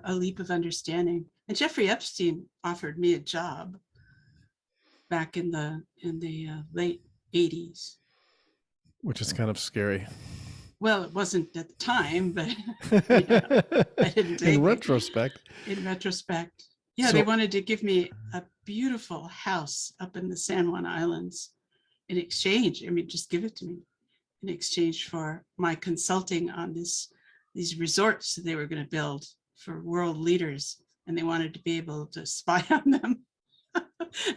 a leap of understanding. And Jeffrey Epstein offered me a job back in the late 80s, which is kind of scary. Well, it wasn't at the time, but I didn't take in retrospect. In retrospect, yeah, so, they wanted to give me a beautiful house up in the San Juan Islands in exchange. I mean, just give it to me in exchange for my consulting on these resorts that they were going to build for world leaders, and they wanted to be able to spy on them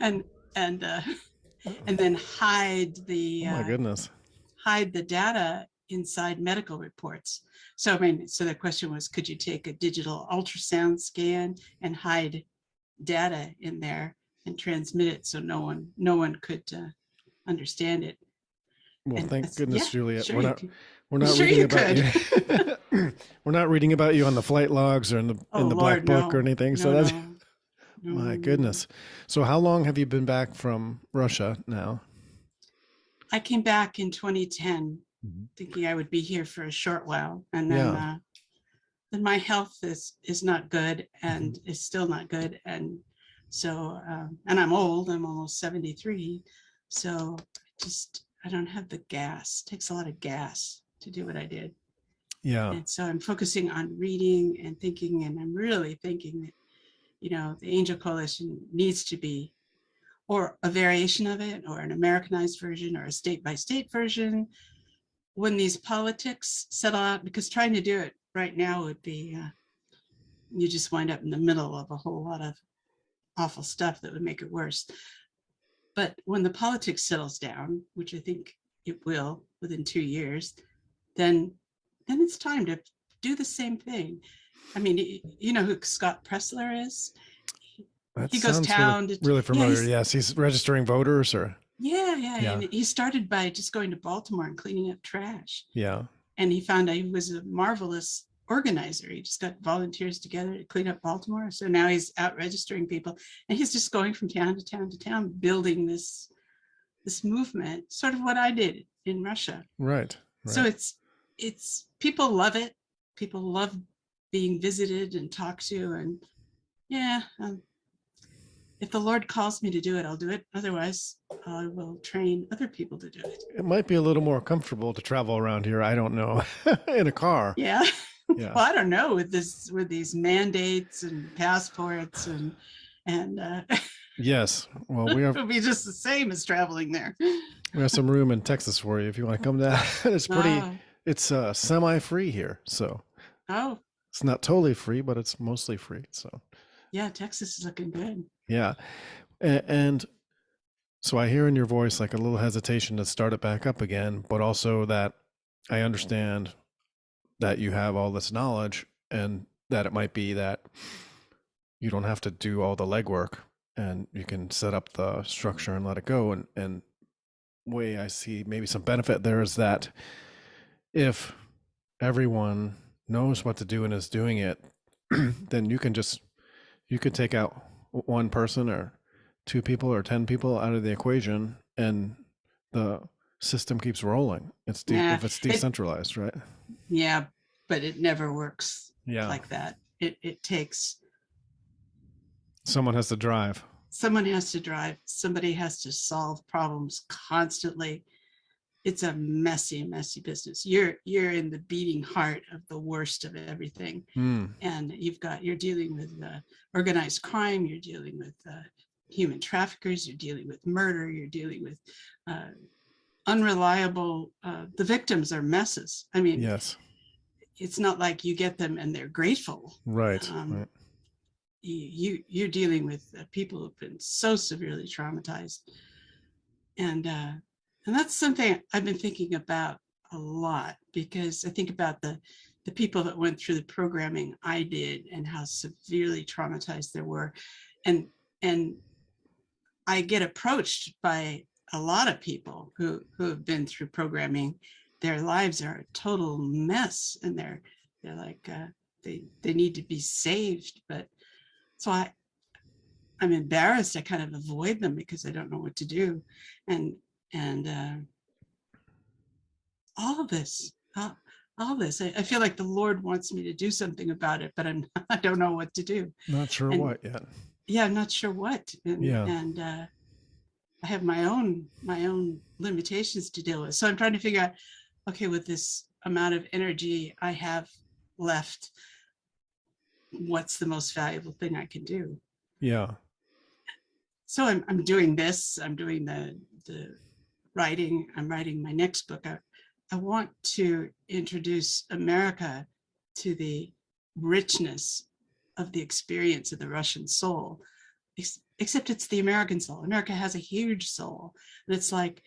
and then hide the oh my goodness, hide the data inside medical reports. So I mean, so the question was, could you take a digital ultrasound scan and hide data in there and transmit it so no one could understand it? Well, and thank goodness, Juliette. Sure we're not sure reading about you. We're not reading about you on the flight logs or in the black book or anything. So that's my goodness. So how long have you been back from Russia now? I came back in 2010, thinking I would be here for a short while, and then then my health is not good, and is still not good, and so and I'm old. I'm almost 73, so I don't have the gas. It takes a lot of gas to do what I did. Yeah. And so I'm focusing on reading and thinking, and I'm really thinking that, the Angel Coalition needs to be, or a variation of it, or an Americanized version, or a state-by-state version, when these politics settle out, because trying to do it right now would be, you just wind up in the middle of a whole lot of awful stuff that would make it worse. But when the politics settles down, which I think it will within 2 years, then it's time to do the same thing. I mean, you know who Scott Pressler is? He goes town really familiar. Yes, he's registering voters, or yeah. And he started by just going to Baltimore and cleaning up trash. Yeah. And he found out he was a marvelous organizer. He just got volunteers together to clean up Baltimore. So now he's out registering people, and he's just going from town to town to town, building this movement, sort of what I did in Russia. Right. So it's people love it. People love being visited and talked to, and if the Lord calls me to do it, I'll do it. Otherwise, I will train other people to do it. It might be a little more comfortable to travel around here. I don't know. In a car. Yeah. Yeah. Well, I don't know with these mandates and passports and Yes. Well, we have it'll be just the same as traveling there. some room in Texas for you if you want to come down. Oh, It's semi-free here, so oh, it's not totally free, but it's mostly free. So yeah, Texas is looking good. yeah, and so I hear in your voice like a little hesitation to start it back up again, but also that I understand that you have all this knowledge and that it might be that you don't have to do all the legwork and you can set up the structure and let it go. And way I see maybe some benefit there is that if everyone knows what to do and is doing it, then you could take out one person or two people or 10 people out of the equation and the system keeps rolling. Yeah, if it's decentralized, right? yeah, but it never works Yeah. like that. It takes Someone has to drive. someone has to drive, somebody has to solve problems constantly. It's a messy, messy business. You're in the beating heart of the worst of everything, and you're dealing with organized crime. You're dealing with human traffickers. You're dealing with murder. You're dealing with unreliable. The victims are messes. I mean, Yes. it's not like you get them and they're grateful. Right. Right. You're dealing with people who've been so severely traumatized, and that's something I've been thinking about a lot, because I think about the people that went through the programming I did and how severely traumatized they were, and I get approached by a lot of people who have been through programming. Their lives are a total mess, and they're like they need to be saved, but so I'm embarrassed. I kind of avoid them because I don't know what to do, and all of this, I feel like the Lord wants me to do something about it, but I don't know what to do. Not sure what yet. Yeah, I'm not sure what, and I have my own limitations to deal with. So I'm trying to figure out, okay, with this amount of energy I have left, what's the most valuable thing I can do? Yeah. So I'm doing this. I'm doing the writing. I'm writing my next book. I want to introduce America to the richness of the experience of the Russian soul, except it's the American soul. America has a huge soul, and it's like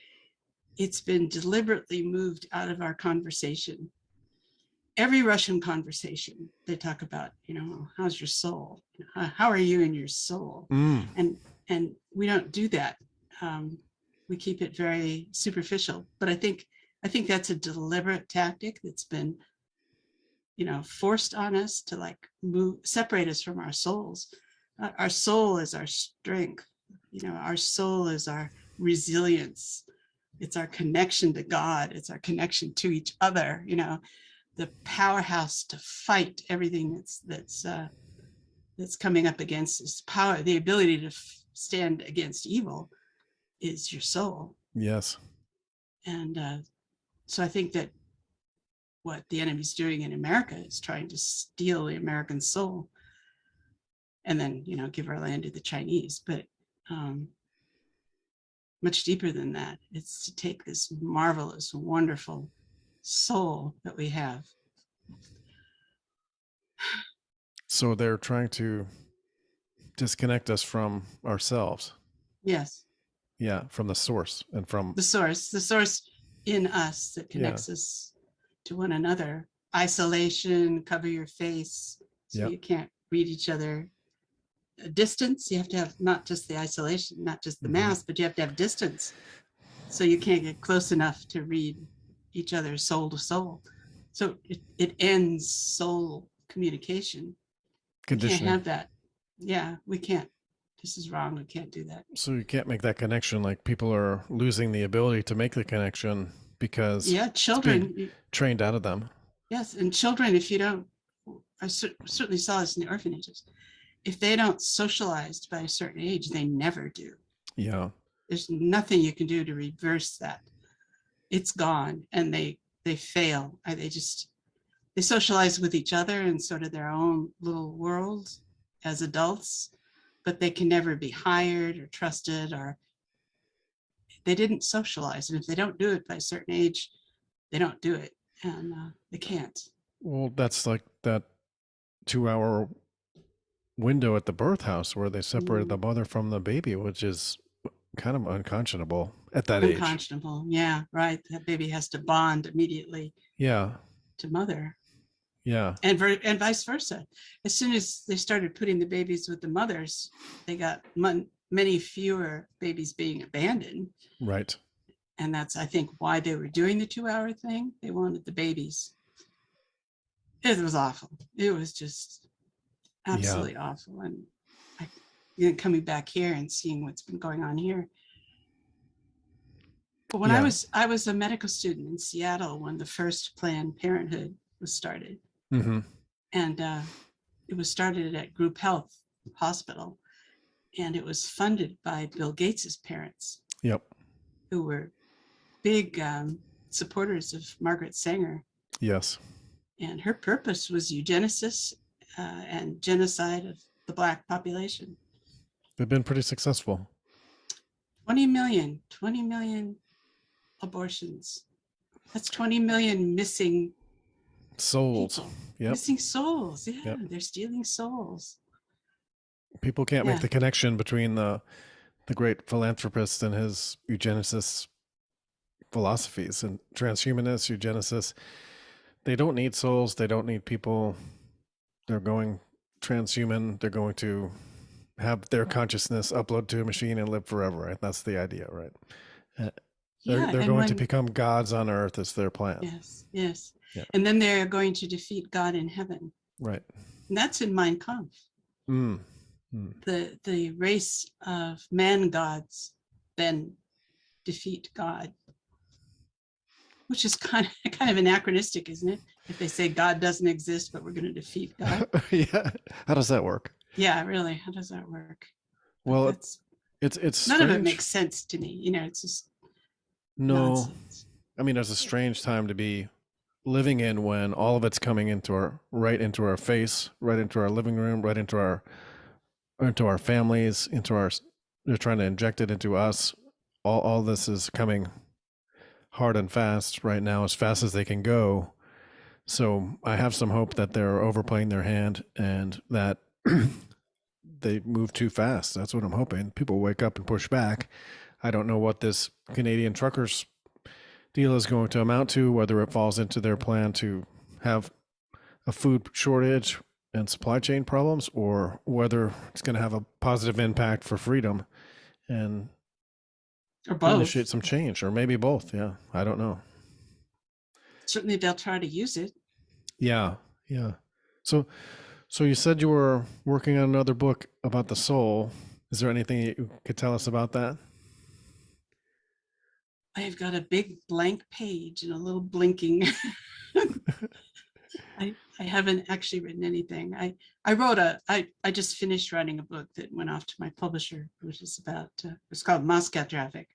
it's been deliberately moved out of our conversation. Every Russian conversation, they talk about, how's your soul? How are you in your soul? And we don't do that. We keep it very superficial. But I think that's a deliberate tactic that's been, forced on us to separate us from our souls. Our soul is our strength. Our soul is our resilience. It's our connection to God. It's our connection to each other. The powerhouse to fight everything that's coming up against us. Power, the ability to stand against evil, is your soul. Yes. And so I think that what the enemy's doing in America is trying to steal the American soul, and then give our land to the Chinese. But much deeper than that, it's to take this marvelous, wonderful soul that we have. So they're trying to disconnect us from ourselves. Yes. Yeah, from the source and from the source in us that connects us to one another. Isolation, cover your face so you can't read each other. Distance, you have to have not just the isolation, not just the mask, but you have to have distance, so you can't get close enough to read each other soul to soul. So it ends soul communication. We can't have that. Yeah, we can't. This is wrong. We can't do that. So you can't make that connection. Like, people are losing the ability to make the connection because children it's being trained out of them. Yes, and children, if you don't, I certainly saw this in the orphanages. if they don't socialize by a certain age, they never do. Yeah. There's nothing you can do to reverse that. It's gone, and they fail. They socialize with each other in sort of their own little world as adults, but they can never be hired or trusted, or they didn't socialize. And if they don't do it by a certain age, they don't do it, and they can't. Well, that's like that 2 hour window at the birth house where they separated the mother from the baby, which is kind of unconscionable at that age. Unconscionable. Yeah, right. That baby has to bond immediately. Yeah. To mother. Yeah. And vice versa. As soon as they started putting the babies with the mothers, they got many fewer babies being abandoned. Right. And that's, I think, why they were doing the 2 hour thing. They wanted the babies. It was awful. It was just absolutely awful. And coming back here and seeing what's been going on here. But when I was a medical student in Seattle when the first Planned Parenthood was started. Mm-hmm. And it was started at Group Health Hospital, and it was funded by Bill Gates's parents. Yep. Who were big supporters of Margaret Sanger. Yes. And her purpose was eugenesis and genocide of the Black population. They've been pretty successful. 20 million abortions. That's 20 million missing souls. Yep. Missing souls. Yeah, yep. They're stealing souls. People can't make the connection between the great philanthropist and his eugenicist philosophies and transhumanists, eugenicists. They don't need souls. They don't need people. They're going transhuman. They're going to have their consciousness upload to a machine and live forever. Right? That's the idea, right? They're going to become gods on earth. Is their plan. Yes. Yeah. And then they're going to defeat God in heaven. Right. And that's in Mein Kampf. The race of man gods then defeat God, which is kind of anachronistic, isn't it? If they say God doesn't exist, but we're going to defeat God. Yeah. How does that work? Yeah, really. How does that work? Well, it's none strange. of it makes sense to me. It's just nonsense. I mean, there's a strange time to be living in when all of it's coming into our face, right into our living room, right into our families, they're trying to inject it into us. All this is coming hard and fast right now, as fast as they can go. So I have some hope that they're overplaying their hand and that they move too fast. That's what I'm hoping. People wake up and push back. I don't know what this Canadian truckers deal is going to amount to, whether it falls into their plan to have a food shortage and supply chain problems, or whether it's going to have a positive impact for freedom and initiate some change, or maybe both. Yeah, I don't know. Certainly they'll try to use it. Yeah. So you said you were working on another book about the soul. Is there anything you could tell us about that? I've got a big blank page and a little blinking. I haven't actually written anything. I just finished writing a book that went off to my publisher, which is about, it's called Moscow Traffic,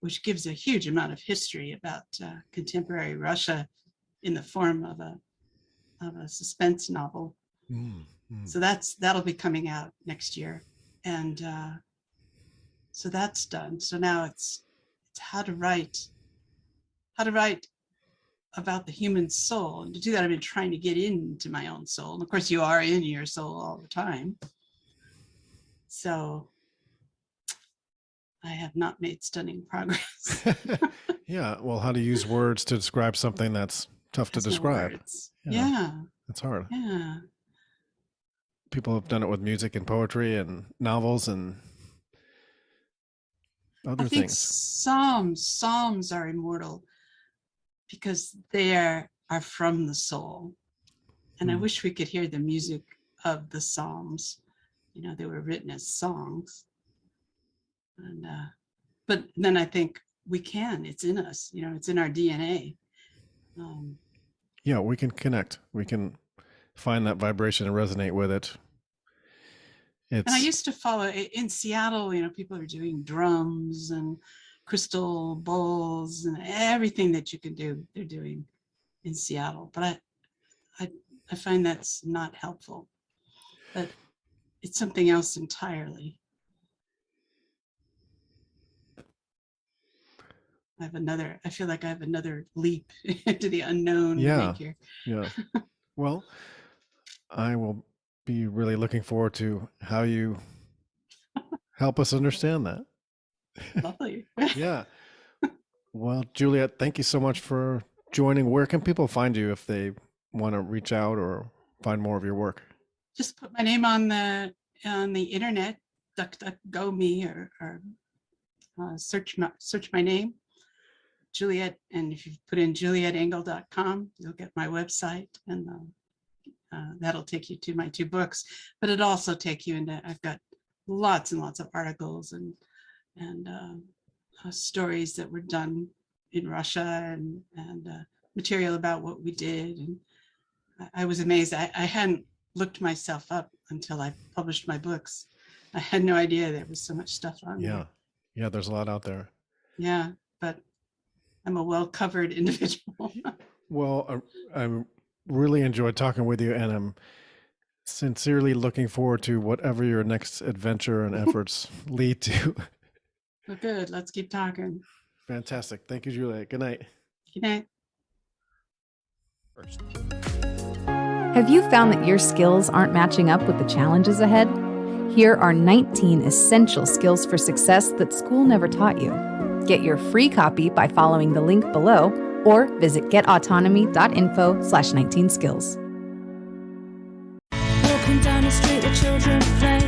which gives a huge amount of history about contemporary Russia in the form of a suspense novel. So that'll be coming out next year. And so that's done. So now it's how to write about the human soul. And to do that, I've been trying to get into my own soul. And of course, you are in your soul all the time. So I have not made stunning progress. Yeah. Well, how to use words to describe something that's tough to describe. Yeah. It's hard. Yeah. People have done it with music and poetry and novels and other things. Psalms are immortal because they are from the soul. And I wish we could hear the music of the Psalms. They were written as songs. And but then I think we can. It's in us. It's in our DNA. Yeah, we can connect. We can find that vibration and resonate with it. And I It's used to follow in Seattle, people are doing drums and crystal bowls and everything that you can do, they're doing in Seattle. But I find that's not helpful. But it's something else entirely. I feel like I have another leap into the unknown to yeah, make here. yeah. Well, I will be really looking forward to how you help us understand that. Lovely. Yeah. Well, Juliette, thank you so much for joining. Where can people find you if they want to reach out or find more of your work? Just put my name on the internet, DuckDuckGo me, or search my name, Juliette, and if you put in JulietteEngel.com, you'll get my website, and that'll take you to my 2 books. But it also take you into, I've got lots and lots of articles and stories that were done in Russia, and material about what we did. And I was amazed. I hadn't looked myself up until I published my books. I had no idea there was so much stuff on there. Yeah, there's a lot out there. Yeah, but I'm a well-covered individual. Well, I really enjoyed talking with you, and I'm sincerely looking forward to whatever your next adventure and efforts lead to. Well, good. Let's keep talking. Fantastic. Thank you, Juliette. Good night. Good night. Have you found that your skills aren't matching up with the challenges ahead? Here are 19 essential skills for success that school never taught you. Get your free copy by following the link below or visit getautonomy.info/19skills. Walking down the street where children play,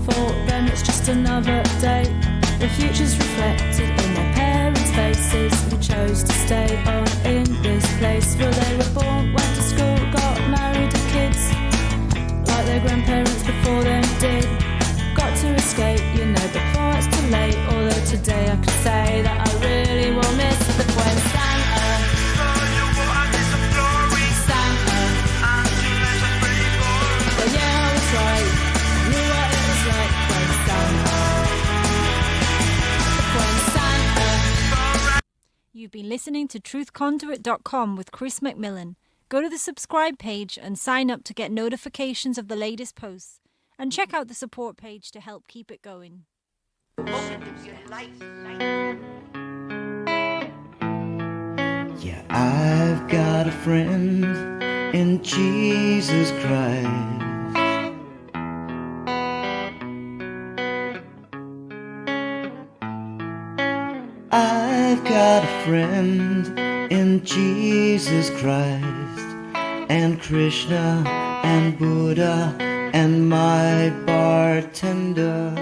for them it's just another day. The future's reflected in their parents' faces, who chose to stay on in this place where they were born, went to school, got married, and kids, like their grandparents before them did. Got to escape, before it's too late. Although today I could say that I really will miss the when Santa, well, yeah, I was right. I knew what it was like when Santa. You've been listening to truthconduit.com with Chris McMillan. Go to the subscribe page and sign up to get notifications of the latest posts. And check out the support page to help keep it going. Yeah, I've got a friend in Jesus Christ. I've got a friend in Jesus Christ, and Krishna and Buddha and my bartender.